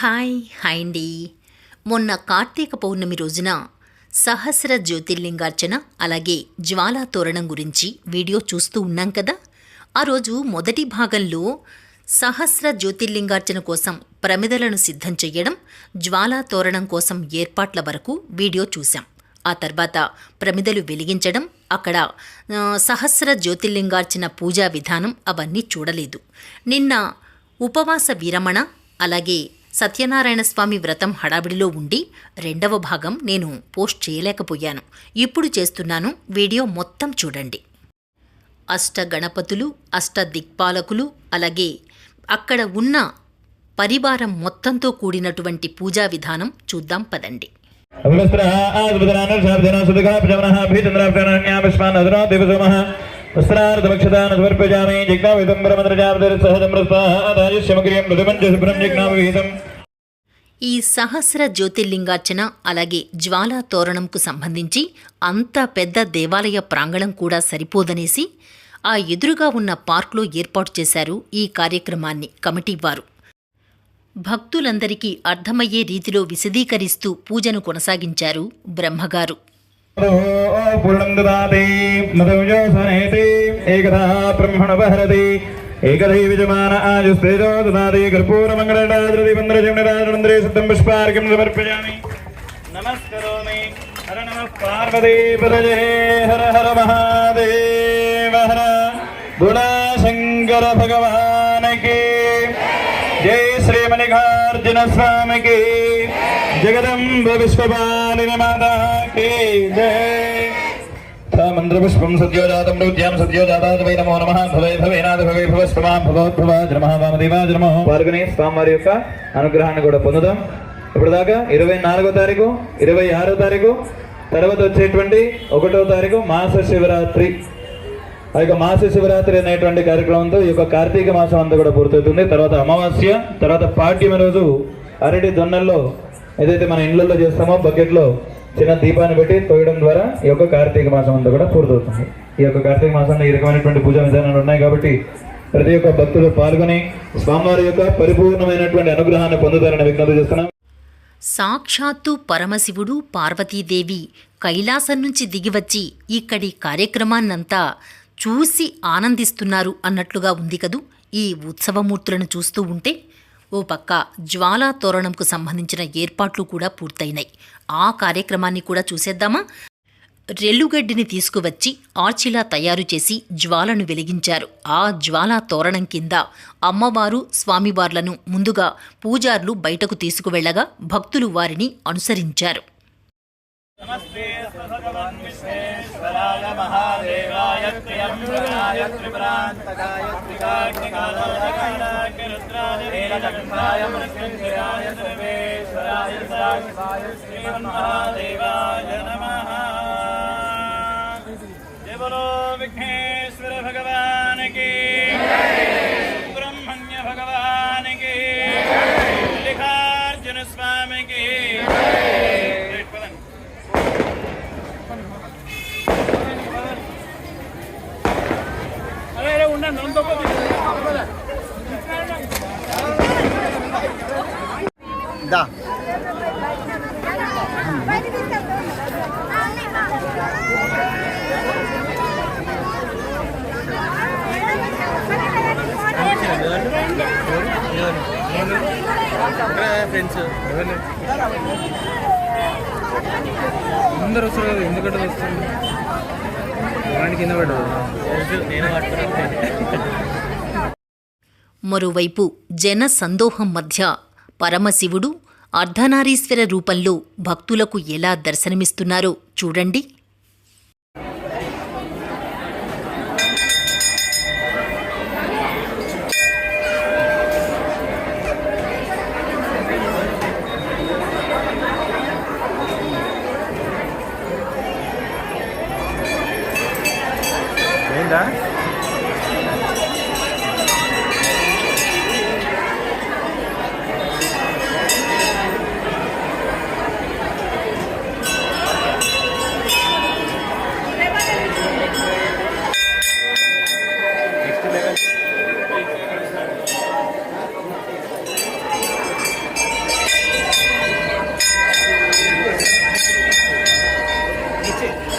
Hi అండి. మొన్న కార్తీక పౌర్ణమి రోజున సహస్ర జ్యోతిర్లింగార్చన అలాగే జ్వాలా తోరణం గురించి వీడియో చూస్తూ ఉన్నాం కదా. ఆ రోజు మొదటి భాగంలో సహస్ర జ్యోతిర్లింగార్చన కోసం ప్రమిదలను సిద్ధం చెయ్యడం, జ్వాలా తోరణం కోసం ఏర్పాట్ల వరకు వీడియో చూశాం. ఆ తర్వాత ప్రమిదలు వెలిగించడం, అక్కడ సహస్ర జ్యోతిర్లింగార్చన పూజా విధానం అవన్నీ చూడలేదు. నిన్న ఉపవాస విరమణ అలాగే సత్యనారాయణ స్వామి వ్రతం హడావిడిలో ఉండి రెండవ భాగం నేను పోస్ట్ చేయలేకపోయాను. ఇప్పుడు చేస్తున్నాను, వీడియో మొత్తం చూడండి. అష్ట గణపతులు, అష్ట దిక్పాలకులు అలాగే అక్కడ ఉన్న పరివారం మొత్తంతో కూడినటువంటి పూజా విధానం చూద్దాం పదండి. ఈ సహస్ర జ్యోతిర్లింగార్చన అలాగే జ్వాలా తోరణంకు సంబంధించి అంత పెద్ద దేవాలయ ప్రాంగణం కూడా సరిపోదనేసి ఆ ఎదురుగా ఉన్న పార్క్లో ఏర్పాటు చేశారు ఈ కార్యక్రమాన్ని కమిటీ వారు. భక్తులందరికీ అర్థమయ్యే రీతిలో విశదీకరిస్తూ పూజను కొనసాగించారు బ్రహ్మగారు. ఏకదైవిజమాన ఆజుస్తేజో దదాతి కర్పూరమంగళాద్రది పంద్రజమనరాజనంద్రే సిద్ధం పుష్పార్ఘ్యం సమర్పయామి. నమస్కరోమి. హర నమః పార్వతీపతయే. హర హర మహాదేవ. హర గుణశంకర భగవానికి జై. శ్రీ మల్లికార్జున స్వామికి జగదంబ విశ్వపాలిని మాతాకి జై. మంత్రపుష్పం సద్యోజాతం నృత్యాం సద్యోజాతాయ వై నమో నమః. భవే భవేనాథ భవే భవస్వమాం భగవద్భవాజ నమః వామదేవాజ నమః. పాల్గొని స్వామివారి యొక్క అనుగ్రహాన్ని కూడా పొందుదాం. ఇప్పుడు దాకా 24వ తారీఖు, 26వ తారీఖు, తర్వాత వచ్చేటువంటి 1వ తారీఖు మాస శివరాత్రి. ఆ యొక్క మాస శివరాత్రి అనేటువంటి కార్యక్రమంతో ఈ యొక్క కార్తీక మాసం అంతా కూడా పూర్తవుతుంది. తర్వాత అమావాస్య, తర్వాత పాడ్యమి రోజు అరటి దొన్నల్లో ఏదైతే మన ఇళ్లలో చేస్తామో బకెట్లో చిన్న దీపాన్ని పెట్టి తోయడం ద్వారా ఈ యొక్క కార్తీక మాసం అంతా కూడా పూర్తవుతుంది. ఈ యొక్క కార్తీక మాసంలో ఈ రకమైనటువంటి పూజా విధానాలు ఉన్నాయి కాబట్టి ప్రతి ఒక్క భక్తులు పాల్గొని స్వామివారి యొక్క పరిపూర్ణమైనటువంటి అనుగ్రహాన్ని పొందుతారని విజ్ఞప్తి చేస్తున్నాం. సాక్షాత్తు పరమశివుడు, పార్వతీదేవి కైలాసం నుంచి దిగివచ్చి ఇక్కడి కార్యక్రమాన్నంతా చూసి ఆనందిస్తున్నారు అన్నట్లుగా ఉంది కదూ ఈ ఉత్సవమూర్తులను చూస్తూ ఉంటే. ఓ పక్క జ్వాలా తోరణంకు సంబంధించిన ఏర్పాట్లు కూడా పూర్తయినాయి. ఆ కార్యక్రమాన్ని కూడా చూసేద్దామా. రెల్లుగడ్డిని తీసుకువచ్చి ఆర్చిలా తయారు చేసి జ్వాలను వెలిగించారు. ఆ జ్వాలా తోరణం కింద అమ్మవారు, స్వామివార్లను ముందుగా పూజార్లు బయటకు తీసుకువెళ్లగా భక్తులు వారిని అనుసరించారు. నమస్తే భగవాన్ విశ్వేశ్వరాయ మహాదేవాయ త్ర్యంబకాయ త్రిపురాంతకాయ త్రికాగ్నికాలాయ రుద్రాయ నీలకంఠాయ మృత్యుంజయాయ సర్వేశ్వరాయ సదాశివాయ శ్రీమన్మహాదేవాయ నమః. జయ బలో విఘ్నేశ్వర భగవాన్ కి, సుబ్రహ్మణ్య భగవాన్ కి, మల్లికార్జున స్వామి కి. దా ఫ్రెండ్స్ అందరు వస్తారు కదా, ఎందుకంటే వస్తుంది వాడిని కింద పడ్డాడు. మరోవైపు జన సందోహం మధ్య పరమశివుడు అర్ధనారీశ్వర రూపంలో భక్తులకు ఎలా దర్శనమిస్తున్నారో చూడండి. ఏందా नीचे